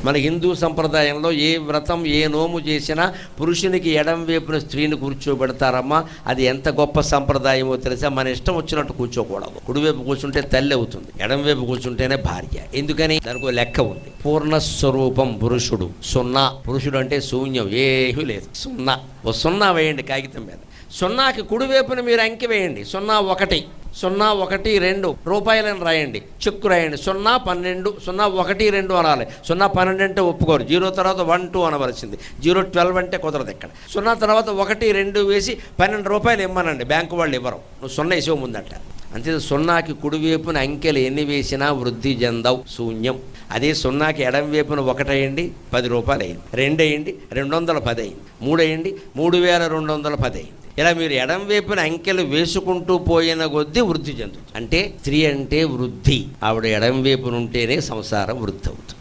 మన హిందూ సంప్రదాయంలో ఏ వ్రతం ఏ నోము చేసినా పురుషునికి ఎడం వైపున స్త్రీని కూర్చోబెడతారమ్మా. అది ఎంత గొప్ప సంప్రదాయమో తెలుసా. మన ఇష్టం వచ్చినట్టు కూర్చోకూడదు. కుడివైపు కూర్చుంటే తల్లి అవుతుంది, ఎడం వైపు కూర్చుంటేనే భార్య. ఎందుకని? దానికి లెక్క ఉంది. పూర్ణస్వరూపం పురుషుడు, సున్నా. పురుషుడు అంటే శూన్యం, ఏమీ లేదు, సున్నా. ఓ సున్నా వేయండి కాగితం మీద. సున్నాకి కుడివైపున మీరు అంకె వేయండి. 01 01 2 రూపాయలని రాయండి, చెక్కు రాయండి. 012 012 అనాలి. 012 అంటే ఒప్పుకోరు. 0 తర్వాత 1 2 అనవలసింది. 012 అంటే కుదరదు ఇక్కడ. 0 తర్వాత 1 2 వేసి 12 రూపాయలు ఇమ్మనండి, బ్యాంకు వాళ్ళు ఇవ్వరు. నువ్వు 0 వేసే ముందట. అంతే. 0కి కుడివైపున అంకెలు ఎన్ని వేసినా వృద్ధి చెందవు, శూన్యం. అదే 0కి ఎడం వైపున 1 అయ్యండి, 10 రూపాయలు అయింది. 2 అయ్యండి, 210 అయింది. 3 అయ్యండి, 3210 అయింది. ఇలా మీరు ఎడం వైపున అంకెలు వేసుకుంటూ పోయిన కొద్దీ వృద్ధి చెందుతుంది. అంటే స్త్రీ అంటే వృద్ధి. ఆవిడ ఎడం వైపున ఉంటేనే సంసారం వృద్ధి అవుతుంది.